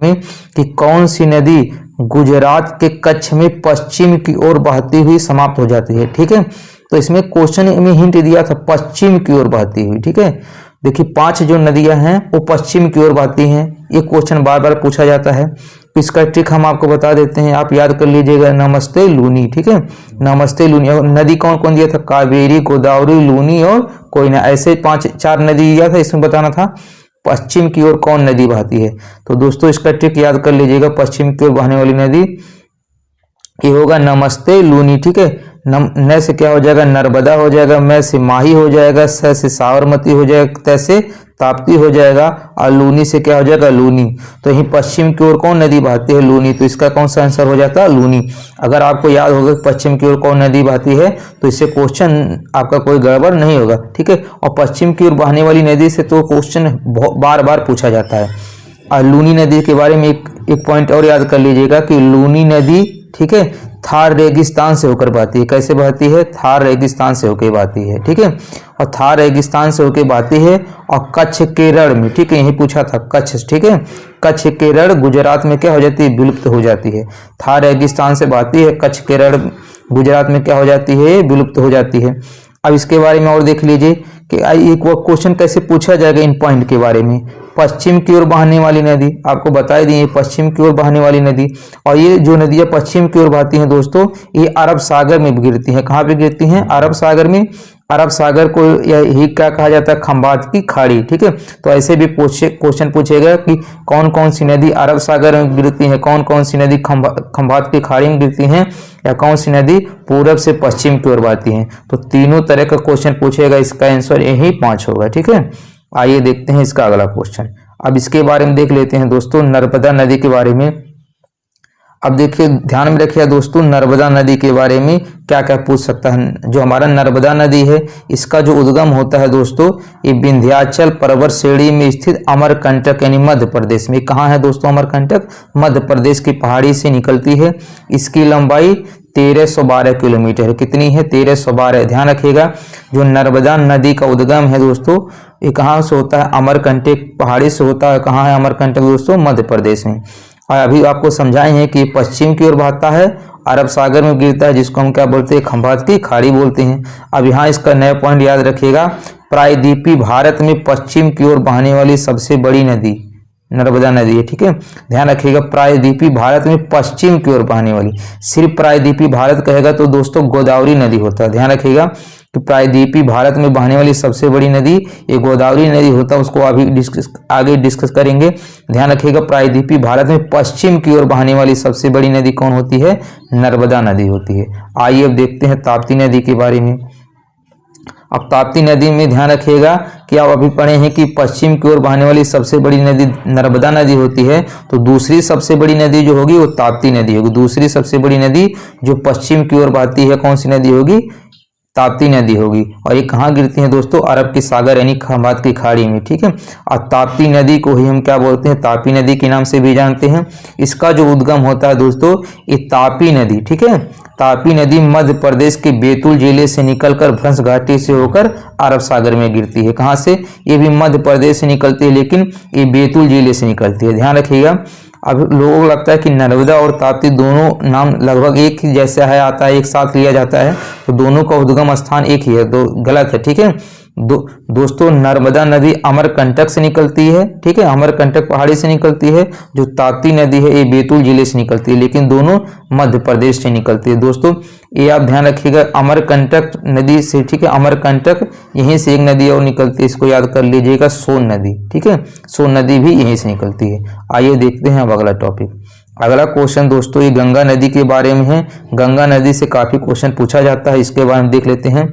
में कि कौन सी नदी गुजरात के कच्छ में पश्चिम की ओर बहती हुई समाप्त हो जाती है। ठीक है, तो इसमें क्वेश्चन में हिंट दिया था पश्चिम की ओर बहती हुई। ठीक है, देखिए 5 जो नदियां हैं वो पश्चिम की ओर बहती हैं। ये क्वेश्चन बार बार पूछा जाता है, तो इसका ट्रिक हम आपको बता देते हैं, आप याद कर लीजिएगा, नमस्ते लूनी। ठीक है, नमस्ते लूनी। और नदी कौन कौन दिया था, कावेरी, गोदावरी, लूनी और कोयना, ऐसे 5-4 नदी दिया था। इसमें बताना था पश्चिम की ओर कौन नदी बहती है। तो दोस्तों इसका ट्रिक याद कर लीजिएगा, पश्चिम की ओर बहने वाली नदी ये होगा नमस्ते लूनी। ठीक है, न से क्या हो जाएगा, नर्मदा हो जाएगा, मैं से माही हो जाएगा, स से साबरमती हो जाएगा, तै से ताप्ती हो जाएगा, और लूनी से क्या हो जाएगा, लूनी। तो यही पश्चिम की ओर कौन नदी बहती है, लूनी। तो इसका कौन सा आंसर हो जाता है, लूनी। अगर आपको याद होगा पश्चिम की ओर कौन नदी बहती है तो इससे क्वेश्चन आपका कोई गड़बड़ नहीं होगा। ठीक है, और पश्चिम की ओर बहने वाली नदी से तो क्वेश्चन बार बार पूछा जाता है। और लूनी नदी के बारे में एक पॉइंट और याद कर लीजिएगा कि लूनी नदी, ठीक है, थार रेगिस्तान से होकर बहती है। कैसे बहती है, थार रेगिस्तान से होकर बहती है। ठीक है, और थार रेगिस्तान से होकर बहती है और कच्छ केरल में, ठीक है, यही पूछा था कच्छ। ठीक है, कच्छ केरल गुजरात में क्या हो जाती है, विलुप्त हो जाती है। थार रेगिस्तान से बहती है, कच्छ केरल गुजरात में क्या हो जाती है, विलुप्त हो जाती है। अब इसके बारे में और देख लीजिए कि एक वो क्वेश्चन कैसे पूछा जाएगा इन पॉइंट के बारे में। पश्चिम की ओर बहने वाली नदी, आपको बता दिए पश्चिम की ओर बहने वाली नदी, और ये जो नदियां पश्चिम की ओर बहती हैं दोस्तों, ये अरब सागर में गिरती हैं। कहाँ पे गिरती हैं, अरब सागर में। अरब सागर को यही क्या कहा जाता है, खंभात की खाड़ी। ठीक है, तो ऐसे भी क्वेश्चन पूछेगा कि कौन कौन सी नदी अरब सागर में गिरती है, कौन कौन सी नदी खंभात की खाड़ी में गिरती हैं, या कौन सी नदी पूरब से पश्चिम की ओर बहती हैं। तो तीनों तरह का क्वेश्चन पूछेगा, इसका आंसर यही 5 होगा। ठीक है, आइए देखते हैं इसका अगला क्वेश्चन। अब इसके बारे में देख लेते हैं दोस्तों, नर्मदा नदी के बारे में। अब देखिए ध्यान में रखिए दोस्तों, नर्मदा नदी के बारे में क्या क्या पूछ सकता है। जो हमारा नर्मदा नदी है, इसका जो उद्गम होता है दोस्तों, ये विंध्याचल पर्वत श्रेणी में स्थित अमरकंटक यानी मध्य प्रदेश में। कहाँ है दोस्तों अमरकंटक, मध्य प्रदेश की पहाड़ी से निकलती है। इसकी लंबाई 1312 किलोमीटर है। कितनी है, 1312। ध्यान रखिएगा, जो नर्मदा नदी का उद्गम है दोस्तों, ये कहाँ से होता है, अमरकंटक पहाड़ी से होता है। कहाँ है अमरकंटक दोस्तों, मध्य प्रदेश में। और अभी आपको समझाए हैं कि पश्चिम की ओर बहता है, अरब सागर में गिरता है, जिसको हम क्या बोलते हैं, खंभात की खाड़ी बोलते हैं। अब यहाँ इसका नया पॉइंट याद रखिएगा, प्रायद्वीपीय भारत में पश्चिम की ओर बहने वाली सबसे बड़ी नदी नर्मदा नदी है। ठीक है, ध्यान रखिएगा, प्रायद्वीपीय भारत में पश्चिम की ओर बहने वाली। सिर्फ प्रायद्वीपीय भारत कहेगा तो दोस्तों गोदावरी नदी होता है। ध्यान रखिएगा कि प्रायद्वीपीय भारत में बहने वाली सबसे बड़ी नदी ये गोदावरी नदी होता है। उसको अभी आगे डिस्कस करेंगे। ध्यान रखिएगा, प्रायद्वीपीय भारत में पश्चिम की ओर बहने वाली सबसे बड़ी नदी कौन होती है, नर्मदा नदी होती है। आइए अब देखते हैं ताप्ती नदी के बारे में। अब ताप्ती नदी में ध्यान रखिएगा कि आप अभी पढ़े हैं कि पश्चिम की ओर बहने वाली सबसे बड़ी नदी नर्मदा नदी होती है, तो दूसरी सबसे बड़ी नदी जो होगी वो ताप्ती नदी होगी। दूसरी सबसे बड़ी नदी जो पश्चिम की ओर बहती है कौन सी नदी होगी, ताप्ती नदी होगी। और ये कहाँ गिरती है दोस्तों, अरब की सागर यानी खंभात की खाड़ी में। ठीक है, और ताप्ती नदी को ही हम क्या बोलते हैं, तापी नदी के नाम से भी जानते हैं। इसका जो उद्गम होता है दोस्तों, ये तापी नदी, ठीक है, तापी नदी मध्य प्रदेश के बैतूल जिले से निकलकर भ्रंश घाटी से होकर अरब सागर में गिरती है। कहाँ से, ये भी मध्य प्रदेश से निकलती है, लेकिन ये बैतूल जिले से निकलती है। ध्यान रखिएगा, अब लोगों को लगता है कि नर्मदा और ताप्ती दोनों नाम लगभग एक ही जैसा है, आता है, एक साथ लिया जाता है, तो दोनों का उद्गम स्थान एक ही है, तो गलत है। ठीक है, दोस्तों नर्मदा नदी अमरकंटक से निकलती है। ठीक है, अमरकंटक पहाड़ी से निकलती है। जो ताप्ती नदी है ये बैतूल जिले से निकलती है, लेकिन दोनों मध्य प्रदेश से निकलती है। दोस्तों ये आप ध्यान रखिएगा, अमरकंटक नदी से, ठीक है, अमरकंटक यहीं से एक नदी और निकलती है, इसको याद कर लीजिएगा, सोन नदी। ठीक है, सोन नदी भी यहीं से निकलती है। आइए देखते हैं अब अगला टॉपिक। अगला क्वेश्चन दोस्तों ये गंगा नदी के बारे में है। गंगा नदी से काफी क्वेश्चन पूछा जाता है, इसके बारे में देख लेते हैं।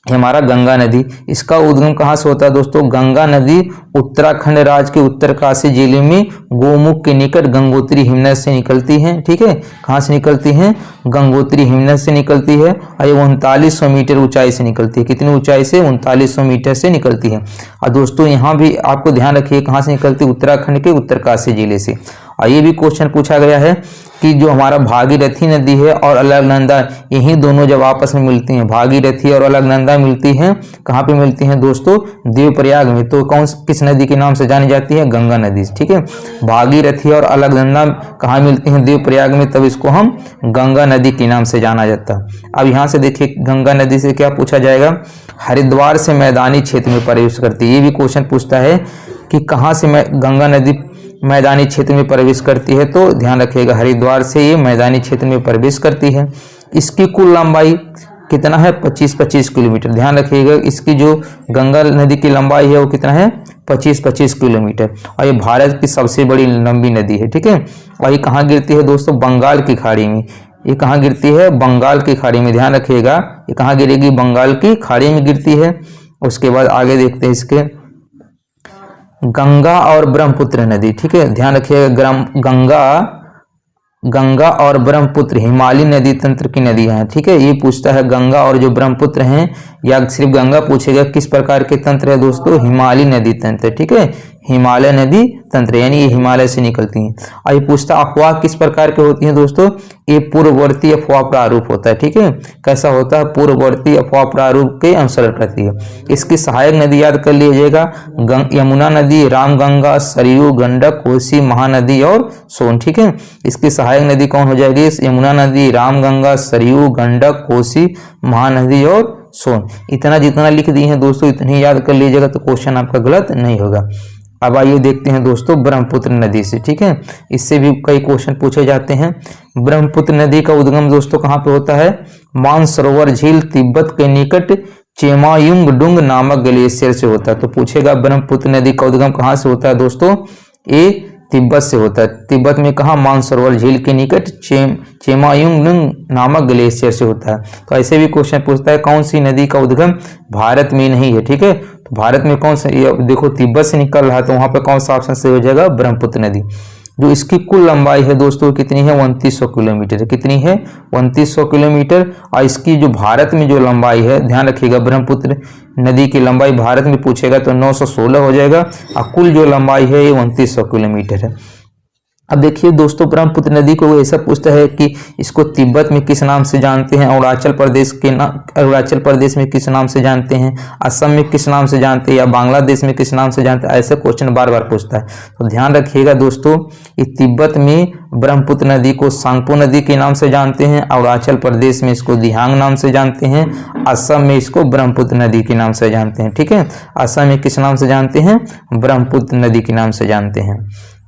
हमारा गंगा नदी, इसका उद्गम कहाँ से होता है दोस्तों, गंगा नदी उत्तराखंड राज्य के उत्तरकाशी जिले में गोमुख के निकट गंगोत्री हिमनद से निकलती है। ठीक है, कहाँ से निकलती है, गंगोत्री हिमनद से निकलती है, और ये 3900 मीटर ऊंचाई से निकलती है। कितनी ऊंचाई से, 3900 मीटर से निकलती है। और दोस्तों यहाँ भी आपको ध्यान रखिए कहाँ से निकलती है, उत्तराखंड के उत्तरकाशी जिले से। और ये भी क्वेश्चन पूछा गया है कि जो हमारा भागीरथी नदी है और अलकनंदा, यही दोनों जब आपस में मिलती हैं, भागीरथी और अलकनंदा मिलती हैं, कहाँ पे मिलती हैं दोस्तों? देवप्रयाग में। तो किस नदी के नाम से जानी जाती है? गंगा नदी। ठीक है, भागीरथी और अलकनंदा कहाँ मिलती हैं? देवप्रयाग में, तब इसको हम गंगा नदी के नाम से जाना जाता है। अब यहाँ से देखिए गंगा नदी से क्या पूछा जाएगा? हरिद्वार से मैदानी क्षेत्र में प्रवेश करती है। ये भी क्वेश्चन पूछता है कि कहाँ से गंगा नदी मैदानी क्षेत्र में प्रवेश करती है, तो ध्यान रखिएगा हरिद्वार से ये मैदानी क्षेत्र में प्रवेश करती है। इसकी कुल लंबाई कितना है? 25-25 किलोमीटर। ध्यान रखिएगा इसकी जो गंगा नदी की लंबाई है वो कितना है? 25-25 किलोमीटर। और ये भारत की सबसे बड़ी लंबी नदी है। ठीक है, और ये कहाँ गिरती है दोस्तों? बंगाल की खाड़ी में। ये कहाँ गिरती है? बंगाल की खाड़ी में। ध्यान रखिएगा ये कहाँ गिरेगी? बंगाल की खाड़ी में गिरती है। उसके बाद आगे देखते हैं इसके गंगा और ब्रह्मपुत्र नदी। ठीक है, ध्यान रखिएगा गंगा और ब्रह्मपुत्र हिमालयी नदी तंत्र की नदियां हैं। ठीक है, ये पूछता है गंगा और जो ब्रह्मपुत्र हैं, या सिर्फ गंगा पूछेगा किस प्रकार के तंत्र है दोस्तों? हिमालयी नदी तंत्र। ठीक है, हिमालय नदी तंत्र, यानी ये हिमालय से निकलती हैं। और ये पूछता अफवाह किस प्रकार के होती हैं दोस्तों? ये पूर्ववर्ती अफवाह प्रारूप होता है। ठीक है, कैसा होता है? पूर्ववर्ती अफवाह प्रारूप के अनुसरण करती है। इसकी सहायक नदी याद कर लीजिएगा, यमुना नदी, रामगंगा, सरयू, गंडक, कोसी, महानदी और सोन। ठीक है, इसकी सहायक नदी कौन हो जाएगी? यमुना नदी, रामगंगा, सरयू, गंडक, कोसी, महानदी और सोन। इतना जितना लिख दिए हैं दोस्तों इतनी याद कर लीजिएगा, तो क्वेश्चन आपका गलत नहीं होगा। अब आइए देखते हैं दोस्तों ब्रह्मपुत्र नदी से। ठीक है, इससे भी कई क्वेश्चन पूछे जाते हैं। ब्रह्मपुत्र नदी का उद्गम दोस्तों कहाँ पे होता है? मानसरोवर झील तिब्बत के निकट चेमायुंगडुंग नामक ग्लेशियर से होता है। तो पूछेगा ब्रह्मपुत्र नदी का उद्गम कहाँ से होता है दोस्तों? ये तिब्बत से होता है। तिब्बत में कहाँ? मानसरोवर झील के निकट चेमायुंगडुंग नामक ग्लेशियर से होता है। तो ऐसे भी क्वेश्चन पूछता है कौन सी नदी का उद्गम भारत में नहीं है। ठीक है, तो भारत में कौन सा? ये देखो तिब्बत से निकल रहा है, तो वहां पे कौन सा ऑप्शन सही हो जाएगा? ब्रह्मपुत्र नदी। जो इसकी कुल लंबाई है दोस्तों कितनी है? 2900 किलोमीटर। कितनी है? 2900 किलोमीटर। और इसकी जो भारत में जो लंबाई है, ध्यान रखिएगा ब्रह्मपुत्र नदी की लंबाई भारत में पूछेगा तो 916 हो जाएगा, और कुल जो लंबाई है ये 2900 किलोमीटर है। अब देखिए दोस्तों ब्रह्मपुत्र नदी को ऐसा पूछता है कि इसको तिब्बत में किस नाम से जानते हैं, अरुणाचल प्रदेश में किस नाम से जानते हैं, असम में किस नाम से जानते हैं, या बांग्लादेश में किस नाम से जानते हैं। ऐसे क्वेश्चन बार बार पूछता है। तो ध्यान रखिएगा दोस्तों, इस तिब्बत में ब्रह्मपुत्र नदी को सांगपो नदी के नाम से जानते हैं, अरुणाचल प्रदेश में इसको दिहांग नाम से जानते हैं, असम में इसको ब्रह्मपुत्र नदी के नाम से जानते हैं। ठीक है, असम में किस नाम से जानते हैं? ब्रह्मपुत्र नदी के नाम से जानते हैं।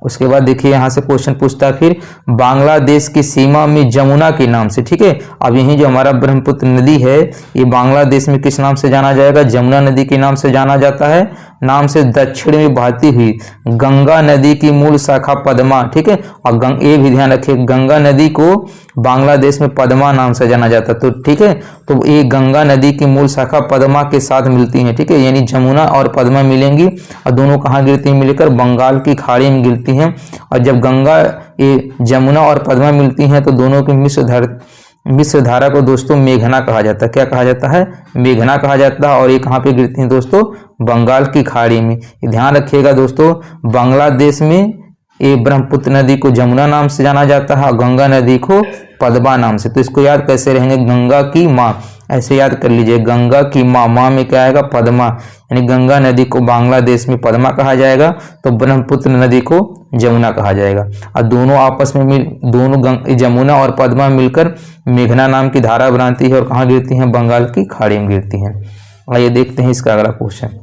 उसके बाद देखिए यहाँ से क्वेश्चन पूछता है फिर बांग्लादेश की सीमा में जमुना के नाम से। ठीक है, अब यही जो हमारा ब्रह्मपुत्र नदी है ये बांग्लादेश में किस नाम से जाना जाएगा? जमुना नदी के नाम से जाना जाता है। नाम से दक्षिण में बहती हुई गंगा नदी की मूल शाखा पद्मा। ठीक है, और ये भी ध्यान रखिए गंगा नदी को बांग्लादेश में पद्मा नाम से जाना जाता है। तो ठीक है, तो ये गंगा नदी की मूल शाखा पद्मा के साथ मिलती है। ठीक है, यानी जमुना और पद्मा मिलेंगी, और दोनों कहाँ गिरती हैं? मिलकर बंगाल की खाड़ी में गिरती हैं। और जब गंगा ये जमुना और पद्मा मिलती हैं तो दोनों की मिश्र धारा को दोस्तों मेघना कहा जाता है। क्या कहा जाता है? मेघना कहा जाता है। और ये कहाँ पे गिरती हैं दोस्तों? बंगाल की खाड़ी में। ध्यान रखिएगा दोस्तों, बांग्लादेश में ये ब्रह्मपुत्र नदी को जमुना नाम से जाना जाता है और गंगा नदी को पद्मा नाम से। तो इसको याद कैसे रहेंगे? गंगा की माँ, ऐसे याद कर लीजिए, गंगा की माँ, माँ में क्या आएगा? पद्मा, यानी गंगा नदी को बांग्लादेश में पद्मा कहा जाएगा, तो ब्रह्मपुत्र नदी को जमुना कहा जाएगा। और दोनों आपस में दोनों जमुना और पद्मा मिलकर मेघना नाम की धारा बनाती है और कहाँ गिरती हैं? बंगाल की खाड़ी में गिरती हैं। आइए देखते हैं इसका अगला क्वेश्चन।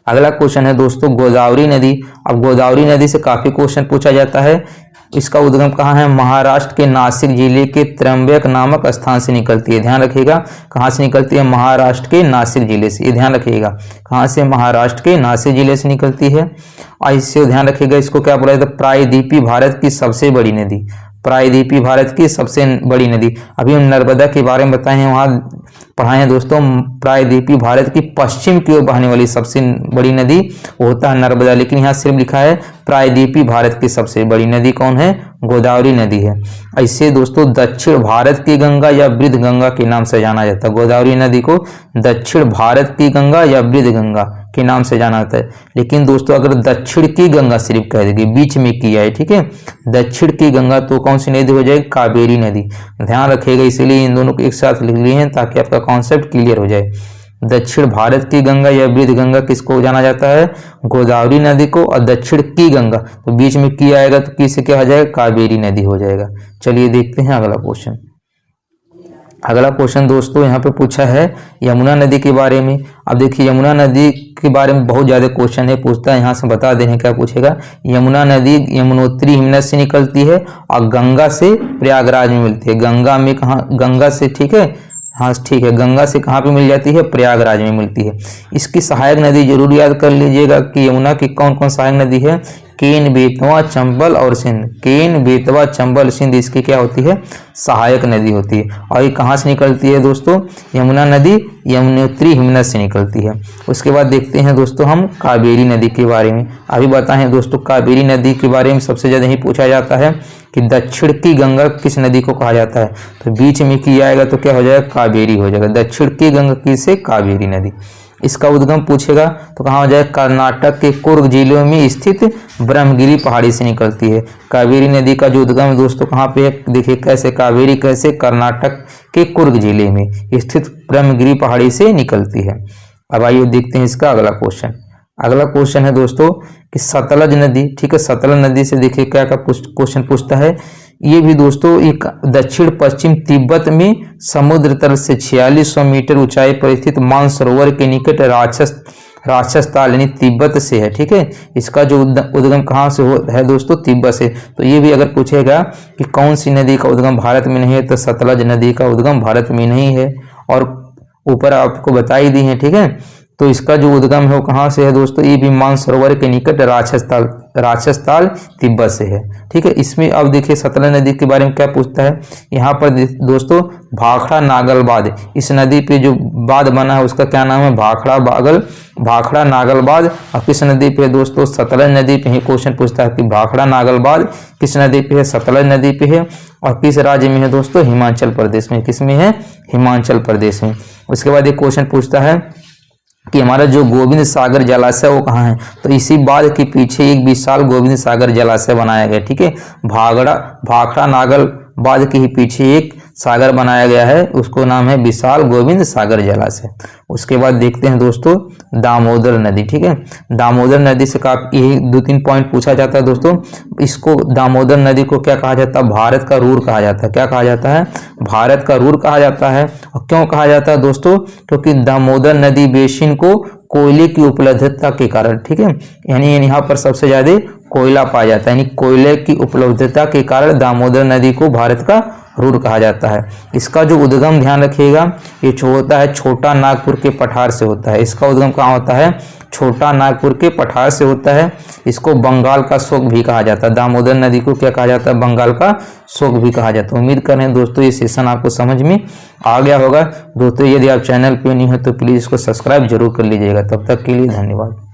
अगला क्वेश्चन है दोस्तों गोदावरी नदी। अब गोदावरी नदी से काफी क्वेश्चन पूछा जाता है। इसका उद्गम कहाँ है? महाराष्ट्र के नासिक जिले के त्र्यंबक नामक स्थान से निकलती है। ध्यान रखिएगा कहाँ से निकलती है? महाराष्ट्र के नासिक जिले से। ये ध्यान रखिएगा कहाँ से? महाराष्ट्र के नासिक जिले से निकलती है। और इससे ध्यान रखिएगा इसको क्या बोला जाता है? प्रायद्वीपीय भारत की सबसे बड़ी नदी। प्रायद्वीपीय भारत की सबसे बड़ी नदी। अभी हम नर्मदा के बारे में बताए हैं, वहाँ पढ़ाए हैं दोस्तों। प्रायद्वीपीय भारत की पश्चिम की ओर बहने वाली सबसे बड़ी नदी वो होता है नर्मदा, लेकिन यहाँ सिर्फ लिखा है प्रायद्वीपीय भारत की सबसे बड़ी नदी कौन है? गोदावरी नदी है। ऐसे दोस्तों दक्षिण भारत की गंगा या वृद्ध गंगा के नाम से जाना जाता है। गोदावरी नदी को दक्षिण भारत की गंगा या वृद्ध गंगा, के नाम से जाना जाता है। लेकिन दोस्तों अगर दक्षिण की गंगा सिर्फ कह देंगे, बीच में किया है, ठीक है, दक्षिण की गंगा, तो कौन सी नदी हो जाएगी? कावेरी नदी। ध्यान रखिएगा, इसीलिए इन दोनों को एक साथ लिख लिए हैं ताकि आपका कॉन्सेप्ट क्लियर हो जाए। दक्षिण भारत की गंगा या वृद्ध गंगा किसको जाना जाता है? गोदावरी नदी को। और दक्षिण की गंगा, तो बीच में की आएगा तो किससे क्या हो जाएगा? कावेरी नदी हो जाएगा। चलिए देखते हैं अगला क्वेश्चन। अगला क्वेश्चन दोस्तों यहाँ पे पूछा है यमुना नदी के बारे में। अब देखिए यमुना नदी के बारे में बहुत ज़्यादा क्वेश्चन है, पूछता है, यहाँ से बता दे रहे क्या पूछेगा। यमुना नदी यमुनोत्री हिमनद से निकलती है और गंगा से प्रयागराज में मिलती है। गंगा में कहाँ? गंगा से, ठीक है, हाँ ठीक है, गंगा से कहाँ पे मिल जाती है? प्रयागराज में मिलती है। इसकी सहायक नदी जरूर याद कर लीजिएगा कि यमुना की कौन कौन सहायक नदी है? केन, बेतवा, चंबल और सिंध। केन, बेतवा, चंबल, सिंध इसकी क्या होती है? सहायक नदी होती है। और ये कहाँ से निकलती है दोस्तों? यमुना नदी यमुनोत्री हिमनद से निकलती है। उसके बाद देखते हैं दोस्तों हम कावेरी नदी के बारे में। अभी बताएं दोस्तों, कावेरी नदी के बारे में सबसे ज़्यादा यही पूछा जाता है कि दक्षिण की गंगा किस नदी को कहा जाता है? तो बीच में की आएगा तो क्या हो जाएगा? कावेरी हो जाएगा। दक्षिण की गंगा किसे? कावेरी नदी। इसका उद्गम पूछेगा तो कहाँ हो जाएगा? कर्नाटक के कुर्ग जिले में स्थित ब्रह्मगिरी पहाड़ी से निकलती है। कावेरी नदी का जो उद्गम है दोस्तों कहाँ पे है? देखिए कैसे कावेरी, कैसे? कर्नाटक के कुर्ग जिले में स्थित ब्रह्मगिरी पहाड़ी से निकलती है। अब आइए देखते हैं इसका अगला क्वेश्चन। अगला क्वेश्चन है दोस्तों कि सतलज नदी, ठीक है, सतलज नदी से देखिए क्या क्या क्वेश्चन पूछता है। ये भी दोस्तों एक दक्षिण पश्चिम तिब्बत में समुद्र तल से 4600 मीटर ऊंचाई पर स्थित मानसरोवर के निकट राक्षस ताल यानी तिब्बत से है, ठीक है। इसका जो उद्गम कहाँ से है दोस्तों? तिब्बत से। तो ये भी अगर पूछेगा कि कौन सी नदी का उद्गम भारत में नहीं है, तो सतलज नदी का उद्गम भारत में नहीं है। और ऊपर आपको बता ही दी है, ठीक है। तो इसका जो उद्गम है वो कहाँ से है दोस्तों? ये भी मानसरोवर के निकट राक्षस ताल तिब्बत से है, ठीक है। इसमें अब देखिए सतलज नदी के बारे में क्या पूछता है। यहाँ पर दोस्तों भाखड़ा नागल बांध, इस नदी पे जो बांध बना है उसका क्या नाम है? भाखड़ा नागल बांध। और किस नदी पे दोस्तों? सतलज नदी पे ही क्वेश्चन पूछता है कि भाखड़ा नागल बांध किस नदी पे है? सतलज नदी पे है। और किस राज्य में है दोस्तों? हिमाचल प्रदेश में। किस में है? हिमाचल प्रदेश में। उसके बाद एक क्वेश्चन पूछता है कि हमारा जो गोविंद सागर जलाशय वो कहाँ है? तो इसी बांध के पीछे एक विशाल गोविंद सागर जलाशय बनाया गया, ठीक है। भाखड़ा नागल बांध के ही पीछे एक सागर बनाया गया है, उसको नाम है विशाल गोविंद सागर जलाशय। उसके बाद देखते हैं दोस्तों दामोदर नदी, ठीक है। दामोदर नदी से काफी यही 2-3 पॉइंट पूछा जाता है दोस्तों। इसको दामोदर नदी को क्या कहा जाता है? भारत का रूर कहा जाता है। क्या कहा जाता है? भारत का रूर कहा जाता है। और क्यों कहा जाता है दोस्तों? क्योंकि दामोदर नदी बेसिन को कोयले की उपलब्धता के कारण, ठीक है, यानी यहाँ पर सबसे ज्यादा कोयला पाया जाता है, यानी कोयले की उपलब्धता के कारण दामोदर नदी को भारत का रूर कहा जाता है। इसका जो उद्गम ध्यान रखिएगा, ये होता है छोटा नागपुर के पठार से होता है। इसका उद्गम कहाँ होता है? छोटा नागपुर के पठार से होता है। इसको बंगाल का शोक भी कहा जाता है। दामोदर नदी को क्या कहा जाता है? बंगाल का शोक भी कहा जाता है। उम्मीद कर रहे हैं दोस्तों ये सेशन आपको समझ में आ गया होगा। दोस्तों यदि आप चैनल पे नहीं हो तो प्लीज़ इसको सब्सक्राइब जरूर कर लीजिएगा। तब तक के लिए धन्यवाद।